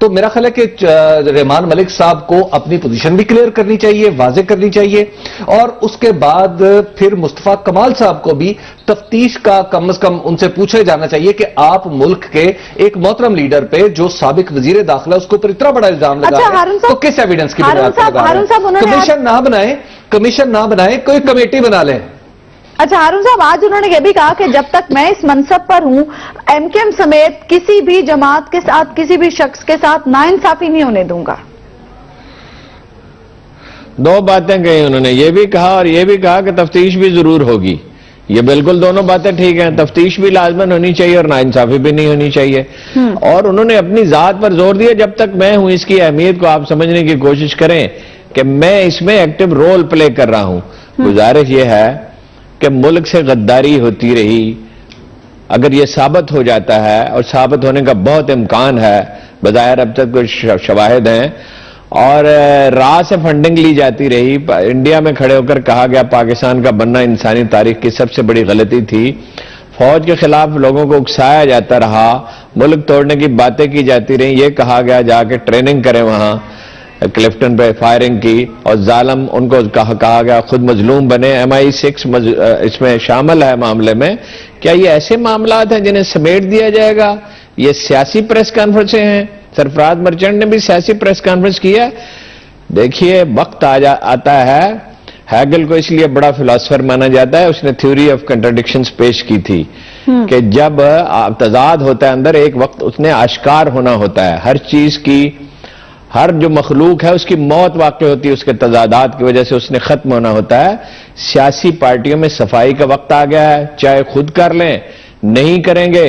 تو میرا خیال ہے کہ رحمان ملک صاحب کو اپنی پوزیشن بھی کلیئر کرنی چاہیے، واضح کرنی چاہیے، اور اس کے بعد پھر مصطفیٰ کمال صاحب کو بھی تفتیش کا کم از کم ان سے پوچھا جانا چاہیے کہ آپ ملک کے ایک محترم لیڈر پہ جو سابق وزیر داخلہ اس کے اوپر اتنا بڑا الزام لگا ہے تو کس ایویڈنس کی بنیاد پر لگا رہے ہیں؟ کمیشن نہ بنائیں، کوئی کمیٹی بنا لیں۔ اچھا ہارون صاحب، آج انہوں نے یہ بھی کہا کہ جب تک میں اس منصب پر ہوں ایم کیو ایم سمیت کسی بھی جماعت کے ساتھ، کسی بھی شخص کے ساتھ ناانصافی نہیں ہونے دوں گا۔ دو باتیں کہی انہوں نے، یہ بھی کہا اور یہ بھی کہا کہ تفتیش بھی ضرور ہوگی۔ یہ بالکل دونوں باتیں ٹھیک ہیں، تفتیش بھی لازماً ہونی چاہیے اور ناانصافی بھی نہیں ہونی چاہیے۔ اور انہوں نے اپنی ذات پر زور دیا، جب تک میں ہوں اس کی اہمیت کو آپ سمجھنے کی کوشش کریں کہ میں اس میں ایکٹیو رول پلے کر رہا ہوں۔ گزارش یہ ہے کہ ملک سے غداری ہوتی رہی، اگر یہ ثابت ہو جاتا ہے اور ثابت ہونے کا بہت امکان ہے، بظاہر اب تک کچھ شواہد ہیں، اور راہ سے فنڈنگ لی جاتی رہی، انڈیا میں کھڑے ہو کر کہا گیا پاکستان کا بننا انسانی تاریخ کی سب سے بڑی غلطی تھی، فوج کے خلاف لوگوں کو اکسایا جاتا رہا، ملک توڑنے کی باتیں کی جاتی رہیں، یہ کہا گیا جا کے ٹریننگ کریں وہاں کلفٹن پہ فائرنگ کی، اور ظالم ان کو کہا گیا خود مظلوم بنے، MI6 اس میں شامل ہے معاملے میں۔ کیا یہ ایسے معاملات ہیں جنہیں سمیٹ دیا جائے گا؟ یہ سیاسی پریس کانفرنسیں ہیں، سرفراز مرچنٹ نے بھی سیاسی پریس کانفرنس کیا۔ دیکھیے وقت آتا ہے، ہیگل کو اس لیے بڑا فلاسفر مانا جاتا ہے، اس نے تھیوری آف کنٹرڈکشنز پیش کی تھی کہ جب تضاد ہوتا ہے اندر، ایک وقت اس نے آشکار ہونا ہوتا ہے، ہر چیز کی، ہر جو مخلوق ہے اس کی موت واقع ہوتی ہے اس کے تضادات کی وجہ سے، اس نے ختم ہونا ہوتا ہے۔ سیاسی پارٹیوں میں صفائی کا وقت آ گیا ہے، چاہے خود کر لیں، نہیں کریں گے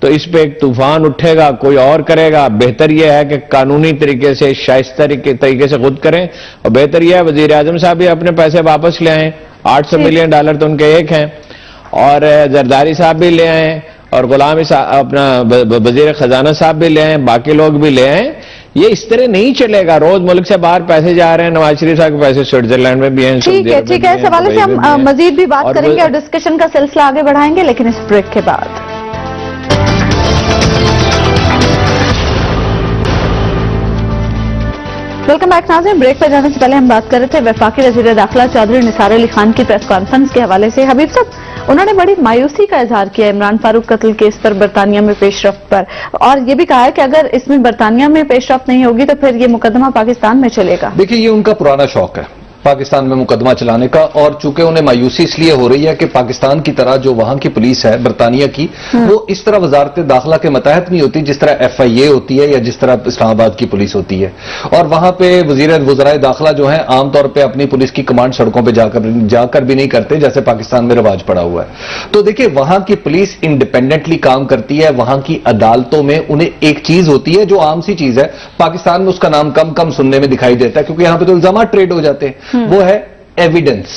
تو اس پہ ایک طوفان اٹھے گا، کوئی اور کرے گا۔ بہتر یہ ہے کہ قانونی طریقے سے، شائستہ طریقے سے خود کریں، اور بہتر یہ ہے وزیر اعظم صاحب بھی اپنے پیسے واپس لے آئیں، $800 ملین تو ان کے ایک ہیں، اور زرداری صاحب بھی لے آئیں، اور غلام اپنا وزیر خزانہ صاحب بھی لے آئیں، باقی لوگ بھی لے آئیں۔ یہ اس طرح نہیں چلے گا، روز ملک سے باہر پیسے جا رہے ہیں، نواز شریف صاحب کے پیسے سوئٹزرلینڈ میں بھی ہیں۔ ٹھیک ہے، اس حوالے سے ہم مزید بھی بات کریں گے اور ڈسکشن کا سلسلہ آگے بڑھائیں گے، لیکن اس بریک کے بعد۔ ویلکم بیک ناظرین، بریک پہ جانے سے پہلے ہم بات کر رہے تھے وفاقی وزیر داخلہ چودھری نثار علی خان کی پریس کانفرنس کے حوالے سے۔ حبیب صاحب، انہوں نے بڑی مایوسی کا اظہار کیا عمران فاروق قتل کیس پر برطانیہ میں پیش رفت پر، اور یہ بھی کہا ہے کہ اگر اس میں برطانیہ میں پیش رفت نہیں ہوگی تو پھر یہ مقدمہ پاکستان میں چلے گا۔ دیکھیے یہ ان کا پرانا شوق ہے پاکستان میں مقدمہ چلانے کا، اور چونکہ انہیں مایوسی اس لیے ہو رہی ہے کہ پاکستان کی طرح جو وہاں کی پولیس ہے برطانیہ کی، وہ اس طرح وزارت داخلہ کے متحد نہیں ہوتی جس طرح FIA ہوتی ہے یا جس طرح اسلام آباد کی پولیس ہوتی ہے، اور وہاں پہ وزرائے داخلہ جو ہیں عام طور پہ اپنی پولیس کی کمانڈ سڑکوں پہ جا کر بھی نہیں کرتے جیسے پاکستان میں رواج پڑا ہوا ہے۔ تو دیکھیے وہاں کی پولیس انڈیپینڈنٹلی کام کرتی ہے، وہاں کی عدالتوں میں انہیں ایک چیز ہوتی ہے جو عام سی چیز ہے، پاکستان میں اس کا نام کم سننے میں دکھائی دیتا ہے کیونکہ یہاں پہ تو الزامات ٹریڈ ہو جاتے ہیں، وہ ہے ایویڈنس،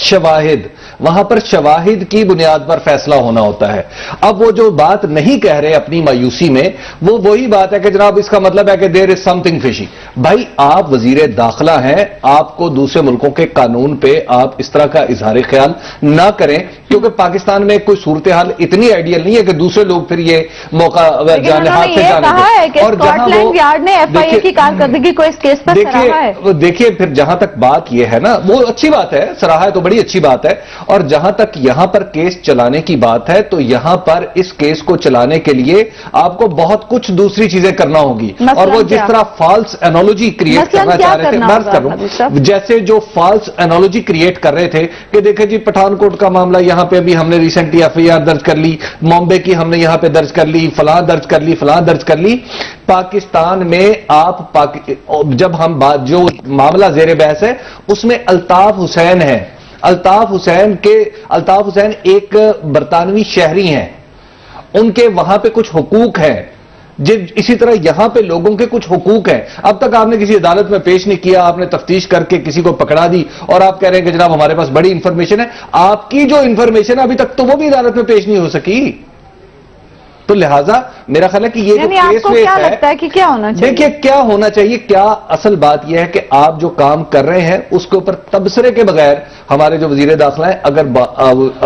شواہد۔ وہاں پر شواہد کی بنیاد پر فیصلہ ہونا ہوتا ہے۔ اب وہ جو بات نہیں کہہ رہے اپنی مایوسی میں، وہ وہی بات ہے کہ جناب اس کا مطلب ہے کہ دیر از سم تھنگ فشی۔ بھائی آپ وزیر داخلہ ہیں، آپ کو دوسرے ملکوں کے قانون پہ آپ اس طرح کا اظہار خیال نہ کریں، کیونکہ پاکستان میں کوئی صورتحال اتنی آئیڈیل نہیں ہے کہ دوسرے لوگ پھر یہ موقع جانے ہاتھ سے جانے دیں۔ اور جہاں وہ یارڈ نے FIA کی کارکردگی کو اس کیس پر سراہا ہے۔ دیکھیے پھر جہاں تک بات یہ ہے نا، وہ اچھی بات ہے، سراہا ہے تو بڑی اچھی بات ہے، اور جہاں تک یہاں پر کیس چلانے کی بات ہے تو یہاں پر اس کیس کو چلانے کے لیے آپ کو بہت کچھ دوسری چیزیں کرنا ہوگی، اور وہ جس طرح فالس انالوجی کریٹ کرنا چاہ رہے تھے، بات کر رہا ہوں جیسے جو فالس انالوجی کریٹ کر رہے تھے کہ دیکھیں جی پٹھان کوٹ کا معاملہ یہاں پہ بھی ہم نے ریسنٹلی FIR درج کر لی، بامبے کی ہم نے یہاں پہ درج کر لی، فلاں درج کر لی، فلاں درج کر لی۔ پاکستان میں آپ جب ہم بات جو معاملہ زیر بحث ہے اس میں الطاف حسین ہے، الطاف حسین ایک برطانوی شہری ہیں، ان کے وہاں پہ کچھ حقوق ہیں، اسی طرح یہاں پہ لوگوں کے کچھ حقوق ہیں۔ اب تک آپ نے کسی عدالت میں پیش نہیں کیا، آپ نے تفتیش کر کے کسی کو پکڑا دی اور آپ کہہ رہے ہیں کہ جناب ہمارے پاس بڑی انفارمیشن ہے۔ آپ کی جو انفارمیشن ہے ابھی تک تو وہ بھی عدالت میں پیش نہیں ہو سکی۔ تو لہٰذا میرا خیال ہے کہ یہ جو یعنی آپ کیس کو کیا لگتا ہے کہ کیا ہونا چاہیے؟ دیکھیے کیا ہونا چاہیے، کیا اصل بات یہ ہے کہ آپ جو کام کر رہے ہیں اس کے اوپر تبصرے کے بغیر ہمارے جو وزیر داخلہ ہیں اگر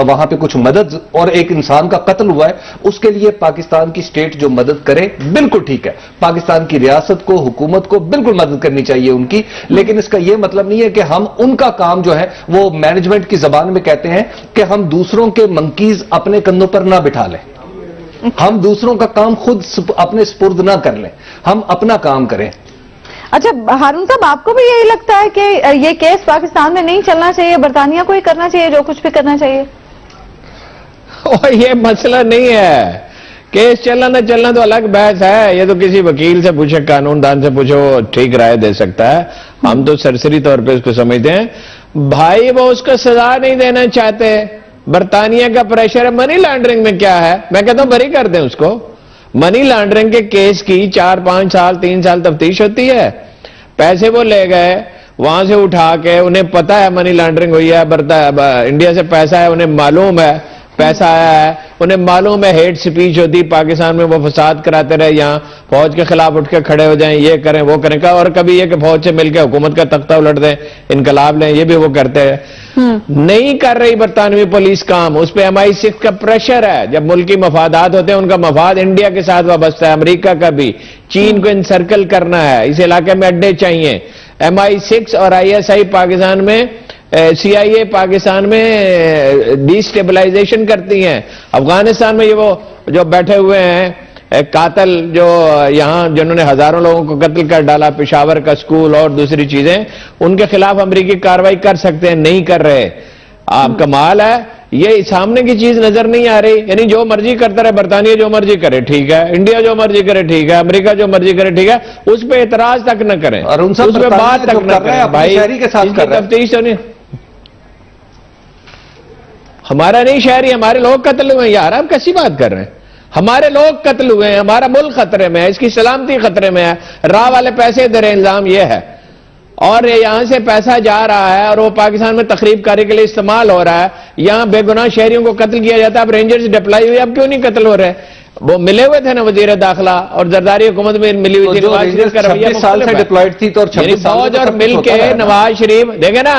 وہاں پہ کچھ مدد اور ایک انسان کا قتل ہوا ہے اس کے لیے پاکستان کی سٹیٹ جو مدد کرے بالکل ٹھیک ہے، پاکستان کی ریاست کو حکومت کو بالکل مدد کرنی چاہیے ان کی، لیکن اس کا یہ مطلب نہیں ہے کہ ہم ان کا کام جو ہے وہ مینجمنٹ کی زبان میں کہتے ہیں کہ ہم دوسروں کے منکیز اپنے کندھوں پر نہ بٹھا لیں، ہم دوسروں کا کام خود اپنے سپرد نہ کر لیں، ہم اپنا کام کریں۔ اچھا ہارون صاحب، آپ کو بھی یہی لگتا ہے کہ یہ کیس پاکستان میں نہیں چلنا چاہیے، برطانیہ کو ہی کرنا چاہیے جو کچھ بھی کرنا چاہیے؟ یہ مسئلہ نہیں ہے، کیس چلنا نہ چلنا تو الگ بحث ہے، یہ تو کسی وکیل سے پوچھے، قانون دان سے پوچھے، وہ ٹھیک رائے دے سکتا ہے، ہم تو سرسری طور پہ اس کو سمجھتے ہیں۔ بھائی وہ اس کو سزا نہیں دینا چاہتے، برطانیہ کا پریشر ہے۔ منی لانڈرنگ میں کیا ہے؟ میں کہتا ہوں بری کر دیں اس کو۔ منی لانڈرنگ کے کیس کی 4-5 سال 3 سال تفتیش ہوتی ہے، پیسے وہ لے گئے وہاں سے اٹھا کے، انہیں پتا ہے منی لانڈرنگ ہوئی ہے، انڈیا سے پیسہ ہے، انہیں معلوم ہے پیسہ آیا ہے، انہیں معلوم ہے ہیٹ سپیچ ہوتی پاکستان میں، وہ فساد کراتے رہے، یہاں فوج کے خلاف اٹھ کے کھڑے ہو جائیں، یہ کریں وہ کریں، اور کبھی یہ کہ فوج سے مل کے حکومت کا تختہ الٹ دیں، انقلاب لیں، یہ بھی وہ کرتے ہیں۔ نہیں کر رہی برطانوی پولیس کام، اس پہ MI6 کا پریشر ہے۔ جب ملکی مفادات ہوتے ہیں، ان کا مفاد انڈیا کے ساتھ وابستہ ہے، امریکہ کا بھی، چین کو انسرکل کرنا ہے، اس علاقے میں اڈے چاہیے۔ MI6 اور ISI پاکستان میں، CIA پاکستان میں ڈی سٹیبلائزیشن کرتی ہیں۔ افغانستان میں یہ وہ جو بیٹھے ہوئے ہیں قاتل، جو یہاں جنہوں نے ہزاروں لوگوں کو قتل کر ڈالا، پشاور کا سکول اور دوسری چیزیں، ان کے خلاف امریکی کارروائی کر سکتے ہیں، نہیں کر رہے۔ آپ کمال ہے، یہ سامنے کی چیز نظر نہیں آ رہی، یعنی جو مرضی کرتا رہے، برطانیہ جو مرضی کرے ٹھیک ہے، انڈیا جو مرضی کرے ٹھیک ہے، امریکہ جو مرضی کرے ٹھیک ہے، اس پہ اعتراض تک نہ کریں، اس پہ بات تک نہ کریں۔ بھائی تفتیش تو نہیں، ہمارا نہیں شہری، ہمارے لوگ قتل ہوئے ہیں یار، آپ کیسی بات کر رہے ہیں؟ ہمارے لوگ قتل ہوئے ہیں، ہمارا ملک خطرے میں ہے، اس کی سلامتی خطرے میں ہے، راہ والے پیسے دے رہے ہیں، الزام یہ ہے، اور یہاں سے پیسہ جا رہا ہے اور وہ پاکستان میں تخریب کاری کے لیے استعمال ہو رہا ہے، یہاں بے گناہ شہریوں کو قتل کیا جاتا ہے۔ اب رینجرز ڈپلائی ہوئے، اب کیوں نہیں قتل ہو رہے؟ وہ ملے ہوئے تھے نا وزیر داخلہ، اور زرداری حکومت میں ملی ہوئی تھی، نواز شریف کا رویہ 26 سال سے ڈپلائڈ تھی، تو 26 سال فوج اور مل کے نواز شریف، دیکھیں نا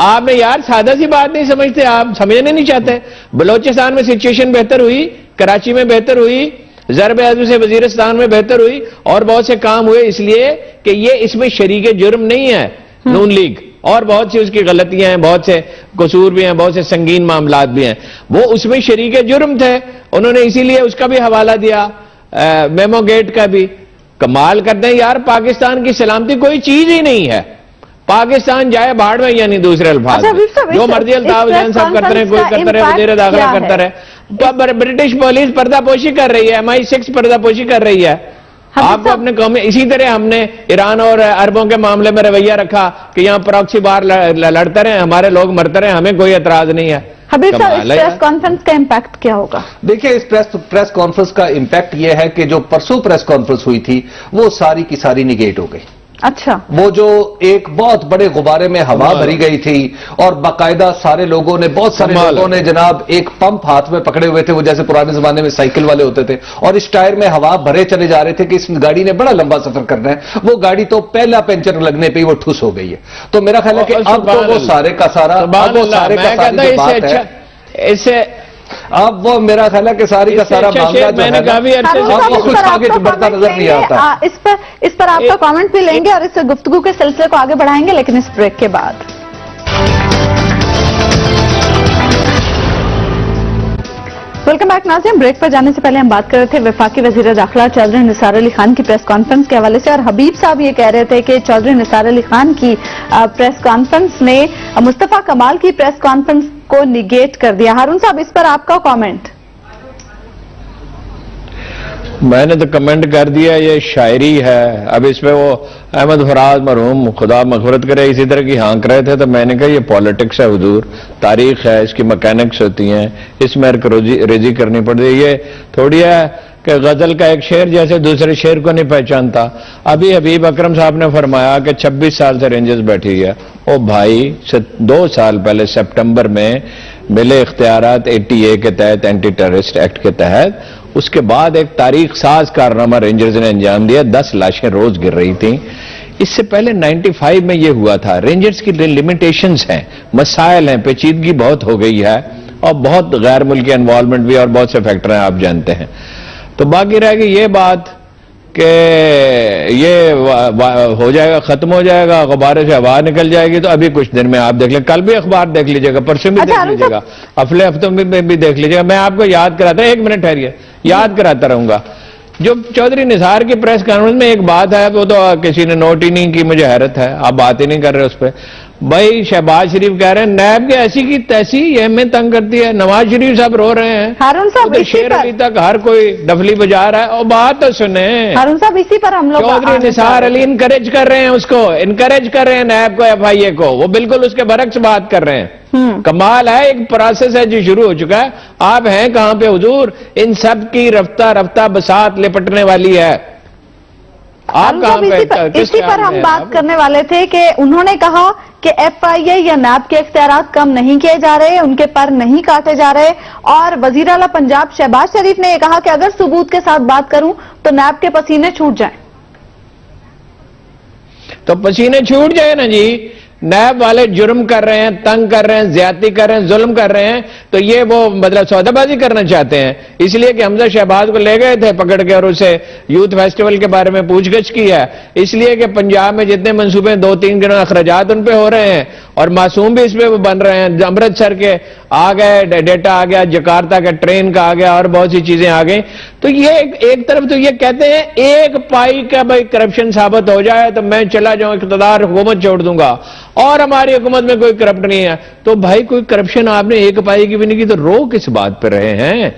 آپ نے یار سادہ سی بات نہیں سمجھتے، آپ سمجھنے نہیں چاہتے۔ بلوچستان میں سچویشن بہتر ہوئی، کراچی میں بہتر ہوئی، ضرب عضو سے وزیرستان میں بہتر ہوئی، اور بہت سے کام ہوئے، اس لیے کہ یہ اس میں شریک جرم نہیں ہے نون لیگ، اور بہت سی اس کی غلطیاں ہیں، بہت سے قصور بھی ہیں، بہت سے سنگین معاملات بھی ہیں، وہ اس میں شریک جرم تھے، انہوں نے اسی لیے اس کا بھی حوالہ دیا، میمو گیٹ کا بھی۔ کمال کرتے ہیں یار، پاکستان کی سلامتی کوئی چیز ہی نہیں ہے، پاکستان جائے بھاڑ میں، یعنی دوسرے الفاظ جو مرضی الطاف حسین صاحب کرتے رہے، کوئی کرتا رہے، وزیر داخلہ کرتا رہے، تو برٹش پولیس پردہ پوشی کر رہی ہے، MI6 پردہ پوشی کر رہی ہے۔ آپ کو اپنے قوم میں اسی طرح ہم نے ایران اور عربوں کے معاملے میں رویہ رکھا کہ یہاں پراکسی بار لڑتے رہے، ہمارے لوگ مرتے رہے، ہمیں کوئی اعتراض نہیں ہے۔ حبیب صاحب، اس پریس کانفرنس کا امپیکٹ کیا ہوگا؟ دیکھیں، اس پریس کانفرنس کا امپیکٹ یہ ہے کہ جو پرسوں پریس کانفرنس ہوئی تھی وہ ساری کی ساری نیگیٹ ہو گئی۔ اچھا، وہ جو ایک بہت بڑے غبارے میں ہوا بھری گئی تھی، اور باقاعدہ سارے لوگوں نے، بہت سارے لوگوں نے جناب ایک پمپ ہاتھ میں پکڑے ہوئے تھے، وہ جیسے پرانے زمانے میں سائیکل والے ہوتے تھے، اور اس ٹائر میں ہوا بھرے چلے جا رہے تھے کہ اس گاڑی نے بڑا لمبا سفر کرنا ہے، وہ گاڑی تو پہلا پنچر لگنے پہ ہی وہ ٹھس ہو گئی ہے۔ تو میرا خیال ہے کہ اب تو وہ سارے کا سارا جو بات ہے، اس سے اب وہ میرا خیال ہے کہ ساری کا سارا معاملہ جو ہے اب وہ خود آگے بڑھتا نظر نہیں آتا۔ اس پر آپ کا کامنٹ بھی لیں گے اور اس گفتگو کے سلسلے کو آگے بڑھائیں گے، لیکن اس بریک کے بعد۔ ویلکم بیک ناظرین، بریک پر جانے سے پہلے ہم بات کر رہے تھے وفاقی وزیر داخلہ چودھری نثار علی خان کی پریس کانفرنس کے حوالے سے، اور حبیب صاحب یہ کہہ رہے تھے کہ چودھری نثار علی خان کی پریس کانفرنس نے مصطفیٰ کمال کی پریس کانفرنس کو نیگیٹ کر دیا۔ ہارون صاحب، اس پر آپ کا کامنٹ؟ میں نے تو کمنٹ کر دیا، یہ شاعری ہے۔ اب اس پہ وہ احمد فراز مرحوم خدا مغفرت کرے اسی طرح کی ہانک رہے تھے، تو میں نے کہا یہ پالیٹکس ہے حضور، تاریخ ہے، اس کی مکینکس ہوتی ہیں، اس میں ریزی کرنی پڑتی ہے۔ یہ تھوڑی ہے کہ غزل کا ایک شعر جیسے دوسرے شعر کو نہیں پہچانتا۔ ابھی حبیب اکرم صاحب نے فرمایا کہ 26 سال سے رینجرز بیٹھی ہے، او بھائی 2 سال پہلے سپٹمبر میں ملے اختیارات 80A کے تحت، اینٹی ٹیررسٹ ایکٹ کے تحت، اس کے بعد ایک تاریخ ساز کارنامہ رینجرز نے انجام دیا. 10 لاشیں روز گر رہی تھیں. اس سے پہلے 95 میں یہ ہوا تھا. رینجرز کی لمیٹیشنز ہیں, مسائل ہیں, پیچیدگی بہت ہو گئی ہے اور بہت غیر ملکی انوالومنٹ بھی اور بہت سے فیکٹر ہیں, آپ جانتے ہیں. تو باقی رہ گئی یہ بات کہ یہ ہو جائے گا, ختم ہو جائے گا, غبارے سے ہوا نکل جائے گی. تو ابھی کچھ دن میں آپ دیکھ لیں, کل بھی اخبار دیکھ لیجیے گا, پرسوں بھی دیکھ لیجیے گا, اگلے ہفتوں میں بھی دیکھ لیجیے گا. میں آپ کو یاد کراتا ہوں, 1 منٹ ٹھہریے, یاد کراتا رہوں گا. جو چودھری نثار کی پریس کانفرنس میں ایک بات ہے, وہ تو کسی نے نوٹ ہی نہیں کی, مجھے حیرت ہے, آپ بات ہی نہیں کر رہے اس پہ. بھائی شہباز شریف کہہ رہے ہیں نیب کے ایسی کی تیسی, یہ ہمیں تنگ کرتی ہے. نواز شریف صاحب رو رہے ہیں, ہارون صاحب شیر علی تک ہر کوئی ڈفلی بجا رہا ہے. اور بات تو سنیں, ہارون صاحب اسی پر ہم لوگ چودھری نثار علی انکریج کر رہے ہیں اس کو, انکریج کر رہے ہیں نیب کو, FIA کو. وہ بالکل اس کے برعکس بات کر رہے ہیں. کمال ہے, ایک پروسیس ہے جو شروع ہو چکا ہے. آپ ہیں کہاں پہ حضور؟ ان سب کی رفتہ رفتہ بساط لپٹنے والی ہے. آپ کہاں پہ؟ اسی پر ہم بات کرنے والے تھے کہ انہوں نے کہا کہ FIA یا نیب کے اختیارات کم نہیں کیے جا رہے, ان کے پر نہیں کاٹے جا رہے. اور وزیر اعلیٰ پنجاب شہباز شریف نے یہ کہا کہ اگر ثبوت کے ساتھ بات کروں تو نیب کے پسینے چھوٹ جائیں. تو پسینے چھوٹ جائے نا جی. نیب والے جرم کر رہے ہیں, تنگ کر رہے ہیں, زیادتی کر رہے ہیں, ظلم کر رہے ہیں, تو یہ وہ مطلب سودا بازی کرنا چاہتے ہیں. اس لیے کہ حمزہ شہباز کو لے گئے تھے پکڑ کے اور اسے یوتھ فیسٹیول کے بارے میں پوچھ گچھ کی ہے. اس لیے کہ پنجاب میں جتنے منصوبے 2-3 دنوں اخراجات ان پہ ہو رہے ہیں اور معصوم بھی اس پہ بن رہے ہیں. امرتسر کے آ گئے, ڈیٹا آ گیا, جکارتا کا ٹرین کا آ گیا, اور بہت سی چیزیں آ گئیں. تو یہ ایک طرف تو یہ کہتے ہیں ایک پائی کا بھائی کرپشن ثابت ہو جائے تو میں چلا جاؤں, اقتدار, حکومت چھوڑ دوں گا, اور ہماری حکومت میں کوئی کرپٹ نہیں ہے. تو بھائی کوئی کرپشن آپ نے ایک پائی کی بھی نہیں کی, تو رو کس بات پہ رہے ہیں؟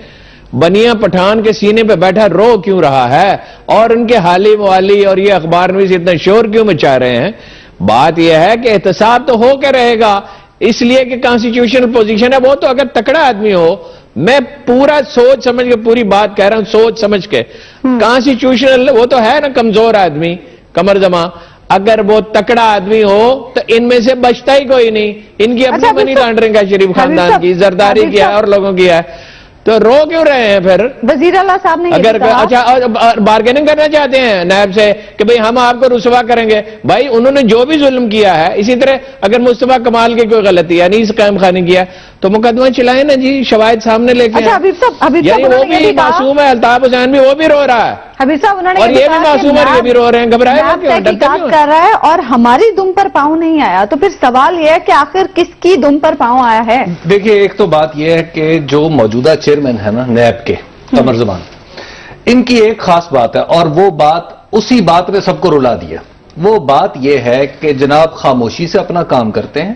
بنیا پٹھان کے سینے پہ بیٹھا رو کیوں رہا ہے؟ اور ان کے حالی موالی اور یہ اخبار نویس اتنا شور کیوں مچا رہے ہیں؟ بات یہ ہے کہ احتساب تو ہو کے رہے گا, اس لیے کہ کانسٹیٹیوشنل پوزیشن ہے. وہ تو اگر تکڑا آدمی ہو, میں پورا سوچ سمجھ کے پوری بات کہہ رہا ہوں, سوچ سمجھ کے. کانسٹیٹیوشنل وہ تو ہے نا کمزور آدمی, کمر زماں. اگر وہ تکڑا آدمی ہو تو ان میں سے بچتا ہی کوئی نہیں. ان کی اپنی منی لانڈرنگ ہے, شریف خاندان کی, زرداری کی ہے, اور لوگوں کی ہے. تو رو کیوں رہے ہیں پھر؟ وزیر اعلیٰ صاحب نے اگر اچھا بارگیننگ کرنا چاہتے ہیں نیب سے کہ بھئی ہم آپ کو رسوا کریں گے, بھائی انہوں نے جو بھی ظلم کیا ہے, اسی طرح اگر مصطفیٰ کمال کی کوئی غلطی ہے, انیس قائم خانی کیا, تو مقدمہ چلائیں نا جی, شواہد سامنے لے کے. یعنی وہ بھی معصوم ہے, الطاف حسین بھی, وہ بھی رو رہا ہے, حبیب صاحب انہوں نے اور یہ بھی معصوم ہے, یہ بھی رو رہے ہیں. گھبرائے گا کیوں, ڈرتے کیوں کر رہا ہے اور ہماری دم پر پاؤں نہیں آیا. تو پھر سوال یہ ہے کہ آخر کس کی دم پر پاؤں آیا ہے؟ دیکھیے, ایک تو بات یہ ہے کہ جو موجودہ چیئرمین ہے نا نیب کے, قمر زمان, ان کی ایک خاص بات ہے, اور وہ بات اسی بات نے سب کو رلا دیا. وہ بات یہ ہے کہ جناب خاموشی سے اپنا کام کرتے ہیں,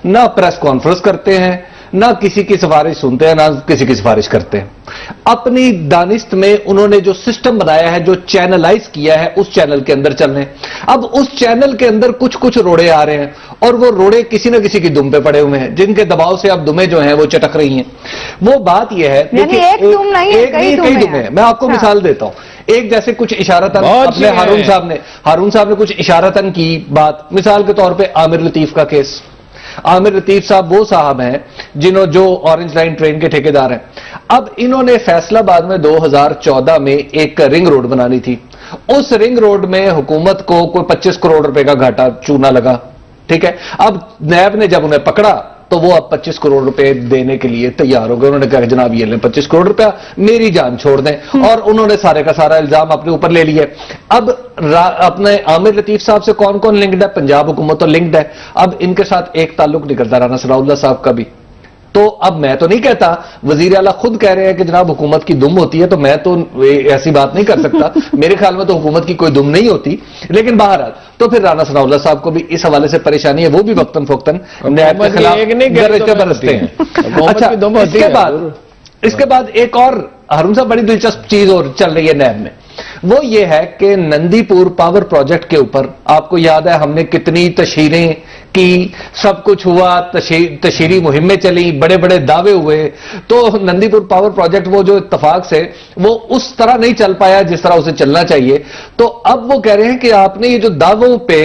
نہ پریس کانفرنس کرتے ہیں, نہ کسی کی سفارش سنتے ہیں, نہ کسی کی سفارش کرتے ہیں. اپنی دانست میں انہوں نے جو سسٹم بنایا ہے, جو چینلائز کیا ہے, اس چینل کے اندر چل رہے ہیں. اب اس چینل کے اندر کچھ روڑے آ رہے ہیں, اور وہ روڑے کسی نہ کسی کی دم پہ پڑے ہوئے ہیں, جن کے دباؤ سے اب دمیں جو ہیں وہ چٹک رہی ہیں. وہ بات یہ ہے, کئی دمیں ہیں. میں آپ کو مثال دیتا ہوں. ایک جیسے کچھ اشارتاً اپنے ہارون صاحب نے کچھ اشارتاً کی بات, مثال کے طور پہ عامر لطیف کا کیس. عامر لطیف صاحب وہ صاحب ہیں جو اورنج لائن ٹرین کے ٹھیکیدار ہیں. اب انہوں نے فیصلہ آباد میں 2014 میں ایک رنگ روڈ بنانی تھی. اس رنگ روڈ میں حکومت کو کوئی 25 کروڑ روپے کا گھاٹا چونا لگا. ٹھیک ہے, اب نیب نے جب انہیں پکڑا تو وہ اب 25 کروڑ روپے دینے کے لیے تیار ہو گئے. انہوں نے کہا جناب یہ لیں 25 کروڑ روپیہ, میری جان چھوڑ دیں, اور انہوں نے سارے کا سارا الزام اپنے اوپر لے لیے. اب اپنے عامر لطیف صاحب سے کون کون لنکڈ ہے؟ پنجاب حکومت تو لنکڈ ہے. اب ان کے ساتھ ایک تعلق نکلتا رانا ثناءاللہ صاحب کا بھی. تو اب میں تو نہیں کہتا, وزیر اعلیٰ خود کہہ رہے ہیں کہ جناب حکومت کی دم ہوتی ہے, تو میں تو ایسی بات نہیں کر سکتا. میرے خیال میں تو حکومت کی کوئی دم نہیں ہوتی. لیکن بہرحال تو پھر رانا ثناءاللہ صاحب کو بھی اس حوالے سے پریشانی ہے, وہ بھی وقتاً فوقتاً نیب کے خلاف برستے ہیں. اچھا, اس کے بعد ایک اور ہارون صاحب بڑی دلچسپ چیز اور چل رہی ہے نیب میں, وہ یہ ہے کہ نندی پور پاور پروجیکٹ کے اوپر آپ کو یاد ہے ہم نے کتنی تشہیریں کی, سب کچھ ہوا, تشہیری مہمیں چلی, بڑے بڑے دعوے ہوئے. تو نندی پور پاور پروجیکٹ وہ جو اتفاق سے وہ اس طرح نہیں چل پایا جس طرح اسے چلنا چاہیے. تو اب وہ کہہ رہے ہیں کہ آپ نے یہ جو دعووں پہ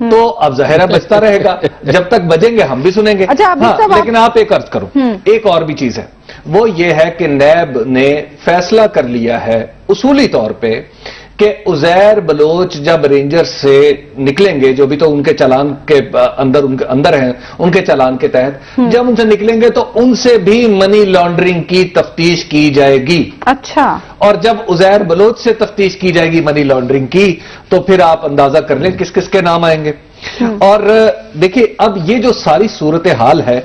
تو اب ظاہر ہے بچتا رہے گا، جب تک بجیں گے ہم بھی سنیں گے۔ اچھا لیکن آپ ایک عرض کرو، ایک اور بھی چیز ہے، وہ یہ ہے کہ نیب نے فیصلہ کر لیا ہے اصولی طور پہ کہ عزیر بلوچ جب رینجر سے نکلیں گے، جو بھی تو ان کے چالان کے اندر ہیں، ان کے چالان کے تحت جب ان سے نکلیں گے تو ان سے بھی منی لانڈرنگ کی تفتیش کی جائے گی۔ اچھا، اور جب عزیر بلوچ سے تفتیش کی جائے گی منی لانڈرنگ کی، تو پھر آپ اندازہ کر لیں کس کس کے نام آئیں گے۔ اور دیکھیے اب یہ جو ساری صورتحال ہے،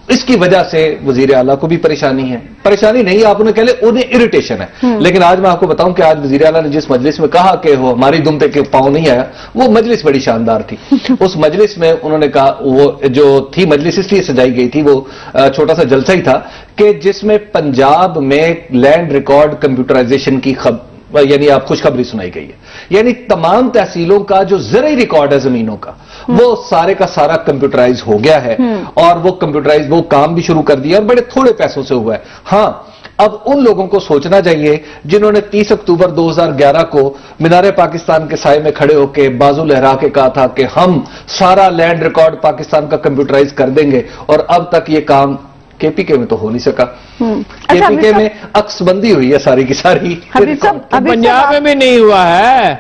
اس کی وجہ سے وزیر اعلیٰ کو بھی پریشانی ہے، پریشانی نہیں آپ انہیں کہہ لیں، انہیں اریٹیشن ہے۔ لیکن آج میں آپ کو بتاؤں کہ آج وزیر اعلیٰ نے جس مجلس میں کہا کہ وہ ہماری دم پہ پاؤں نہیں آیا، وہ مجلس بڑی شاندار تھی۔ اس مجلس میں انہوں نے کہا، وہ جو تھی مجلس اس لیے سجائی گئی تھی، وہ چھوٹا سا جلسہ ہی تھا کہ جس میں پنجاب میں لینڈ ریکارڈ کمپیوٹرائزیشن کی یعنی آپ خوشخبری سنائی گئی ہے، یعنی تمام تحصیلوں کا جو زرعی ریکارڈ ہے زمینوں کا، وہ سارے کا سارا کمپیوٹرائز ہو گیا ہے، اور وہ کمپیوٹرائز وہ کام بھی شروع کر دیا اور بڑے تھوڑے پیسوں سے ہوا ہے۔ ہاں، اب ان لوگوں کو سوچنا چاہیے جنہوں نے 30 اکتوبر 2011 کو مینار پاکستان کے سائے میں کھڑے ہو کے بازو لہرا کے کہا تھا کہ ہم سارا لینڈ ریکارڈ پاکستان کا کمپیوٹرائز کر دیں گے، اور اب تک یہ کام کے پی کے میں تو ہو نہیں سکا۔ کے پی کے میں عکس بندی ہوئی ہے ساری کی ساری، پنجاب میں بھی نہیں ہوا ہے،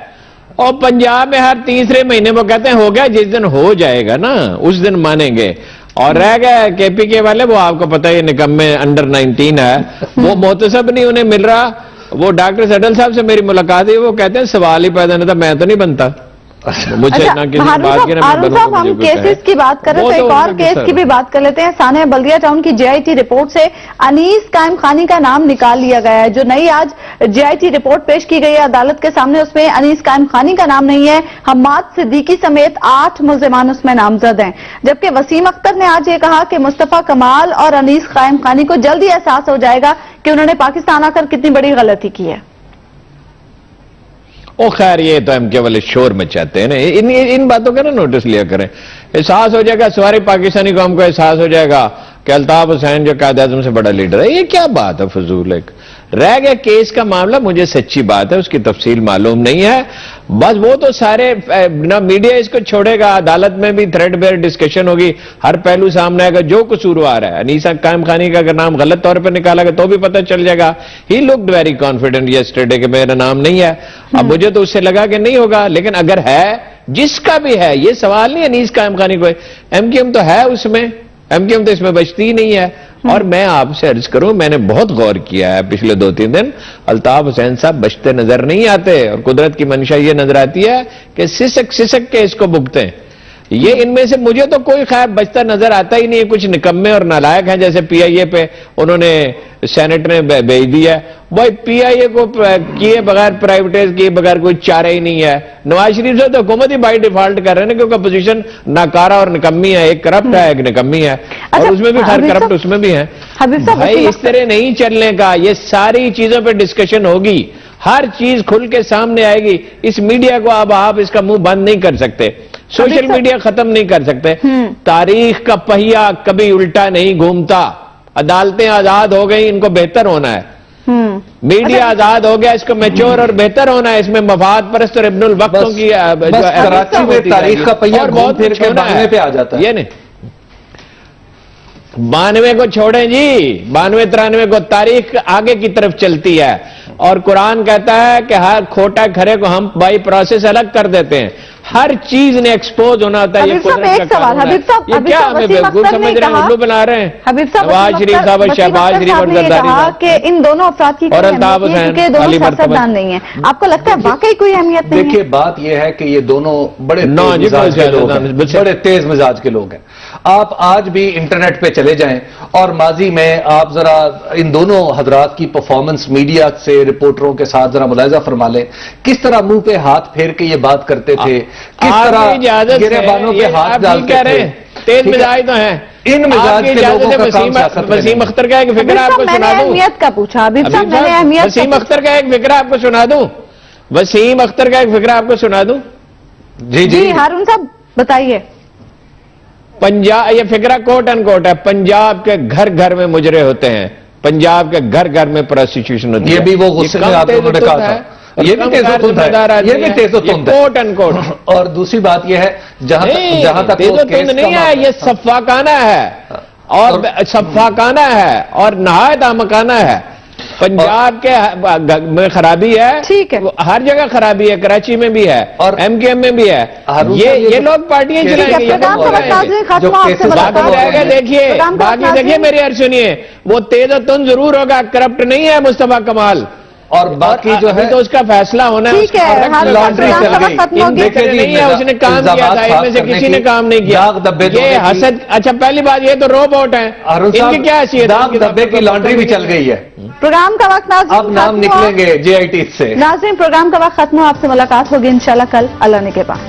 اور پنجاب میں ہر تیسرے مہینے وہ کہتے ہیں ہو گیا، جس دن ہو جائے گا نا اس دن مانیں گے۔ اور رہ گئے کے پی کے والے، وہ آپ کو پتہ ہے نکمے انڈر 19 ہے، وہ محتسب نہیں انہیں مل رہا۔ وہ ڈاکٹر سڈل صاحب سے میری ملاقات ہوئی، وہ کہتے ہیں سوال ہی پیدا نہیں تھا، میں تو نہیں بنتا مجھے نہ کسی بات کی نہ ہارون صاحب، ہم کیسز کی بات کر رہے تھے، ایک اور کیس کی بھی بات کر لیتے ہیں۔ ثانیہ بلدیہ ٹاؤن کی جے آئی ٹی رپورٹ سے انیس قائم خانی کا نام نکال لیا گیا ہے۔ جو نئی آج جے آئی ٹی رپورٹ پیش کی گئی ہے عدالت کے سامنے، اس میں انیس قائم خانی کا نام نہیں ہے، حماد صدیقی سمیت 8 ملزمان اس میں نامزد ہیں۔ جبکہ وسیم اختر نے آج یہ کہا کہ مصطفیٰ کمال اور انیس قائم خانی کو جلدی احساس ہو جائے گا کہ انہوں نے پاکستان آ کر کتنی بڑی غلطی کی ہے۔ او خیر، یہ تو ہم کیول شور میں چاہتے ہیں نا، ان باتوں کا نا نوٹس لیا کریں۔ احساس ہو جائے گا سواری پاکستانی قوم کو، احساس ہو جائے گا کہ الطاف حسین جو قائد اعظم سے بڑا لیڈر ہے۔ یہ کیا بات ہے فضول؟ ایک رہ گیا کیس کا معاملہ، مجھے سچی بات ہے اس کی تفصیل معلوم نہیں ہے، بس وہ تو سارے نہ میڈیا اس کو چھوڑے گا، عدالت میں بھی تھریڈ بیئر ڈسکشن ہوگی، ہر پہلو سامنے آئے گا، جو قصوروار ہے۔ انیسہ قائم خانی کا اگر نام غلط طور پہ نکالا گیا تو بھی پتہ چل جائے گا۔ He looked very confident yesterday کہ میرا نام نہیں ہے۔ اب مجھے تو اس سے لگا کہ نہیں ہوگا، لیکن اگر ہے، جس کا بھی ہے، یہ سوال نہیں انیس قائم خانی کو، ایم کیو ایم تو ہے اس میں، ایم کیو ایم تو اس میں بچتی ہی نہیں ہے۔ اور میں آپ سے عرض کروں، میں نے بہت غور کیا ہے پچھلے 2-3 دن، الطاف حسین صاحب بچتے نظر نہیں آتے، اور قدرت کی منشا یہ نظر آتی ہے کہ سسک کے اس کو بھگتے ہیں۔ یہ ان میں سے مجھے تو کوئی خیر بچتا نظر آتا ہی نہیں ہے، کچھ نکمے اور نالائق ہیں، جیسے پی آئی اے پہ انہوں نے سینٹ نے بھیج دیا ہے۔ بھائی پی آئی اے کو کیے بغیر، پرائیویٹائز کیے بغیر کوئی چارہ ہی نہیں ہے۔ نواز شریف سے تو حکومت ہی بائی ڈیفالٹ کر رہے ہیں، کیونکہ اپوزیشن ناکارہ اور نکمی ہے، ایک کرپٹ ہے ایک نکمی ہے، اور اس میں بھی خیر کرپٹ اس میں بھی ہے۔ بھائی اس طرح نہیں چلنے کا، یہ ساری چیزوں پہ ڈسکشن ہوگی، ہر چیز کھل کے سامنے آئے گی۔ اس میڈیا کو اب آپ اس کا منہ بند نہیں کر سکتے، سوشل میڈیا ختم نہیں کر سکتے۔ تاریخ کا پہیہ کبھی الٹا نہیں گھومتا، عدالتیں آزاد ہو گئی، ان کو بہتر ہونا ہے۔ میڈیا آزاد ہو گیا، اس کو میچور اور بہتر ہونا ہے، اس میں مفاد پرست اور ابن الوقتوں کی کراچی میں تاریخ کا پہیہ گھوم پھر کے 92 پہ آ جاتا ہے۔ یہ نہیں 92 کو چھوڑیں جی، 92-93 کو تاریخ آگے کی طرف چلتی ہے، اور قرآن کہتا ہے کہ ہر کھوٹا کھرے کو ہم بائی پروسیس الگ کر دیتے ہیں۔ ہر چیز نے ایکسپوز ہونا ہوتا ہے۔ یہ قدرت کا قانون ہے۔ یہ کیا ہمیں بیوقوف سمجھ رہے ہیں، الو بنا رہے ہیں؟ نواز شریف صاحب اور شہباز شریف اور زرداری صاحب کہ ان دونوں افراد کی اور الطاف حسین دونوں سیاستدان نہیں ہیں، آپ کو لگتا ہے واقعی کوئی اہمیت نہیں ہے؟ دیکھیے بات یہ ہے کہ یہ دونوں بڑے تیز مزاج کے لوگ ہیں۔ آپ آج بھی انٹرنیٹ پہ چلے جائیں اور ماضی میں آپ ذرا ان دونوں حضرات کی پرفارمنس میڈیا سے رپورٹروں کے ساتھ ذرا ملاحظہ فرما لیں، کس طرح منہ پہ ہاتھ پھیر کے یہ بات کرتے تھے، کس طرح گریبانوں پہ ہاتھ ڈالتے تھے۔ تیز مزاج تو ہیں ان مزاج کے لوگوں کا کام سیاست میں وسیم اختر کا ایک فکر آپ کو سنا دوں۔ اہمیت کا پوچھا وسیم اختر کا ایک فکر آپ کو سنا دوں، وسیم اختر کا ایک فکر آپ کو سنا دوں۔ جی ہارون صاحب بتائیے۔ پنجاب، یہ فکرہ کوٹ اینڈ کوٹ ہے، پنجاب کے گھر گھر میں مجرے ہوتے ہیں، پنجاب کے گھر گھر میں پروسٹیٹیوشن ہوتی ہے۔ یہ بھی وہ غصے میں آپ لوگوں نے کہا تھا، یہ بھی تیز و تند ہے، یہ بھی تیز و تند ہے، کوٹ ان کوٹ. اور دوسری بات یہ ہے جہاں تک تیز و تند نہیں ہے، یہ صفاقانہ ہے اور صفاقانہ ہے اور نہایت احمقانہ ہے. پنجاب کے میں خرابی ہے، ٹھیک ہے، ہر جگہ خرابی ہے، کراچی میں بھی ہے اور ایم کیو ایم میں بھی ہے. یہ لوگ پارٹیاں چلائیں گے. باقی دیکھیے میری عرض سنیے، وہ تیز و تند ضرور ہوگا، کرپٹ نہیں ہے مصطفیٰ کمال. اور باقی جو ہے تو اس کا فیصلہ ہونا ہے. لانڈری چل گئی، دیکھیں جی نہیں ہے، اس نے کام کیا تھا، ان میں سے کسی نے کام نہیں کیا. یہ حسد. اچھا پہلی بات یہ تو روبوٹ ہیں، ان کی کیا حیثیت؟ داغ دھبے کی لانڈری بھی چل گئی ہے. پروگرام کا وقت ناظرین اب نام نکلیں گے جے آئی ٹی سے. ناظرین پروگرام کا وقت ختم ہو، آپ سے ملاقات ہوگی انشاءاللہ کل، اللہ نے کے پاس.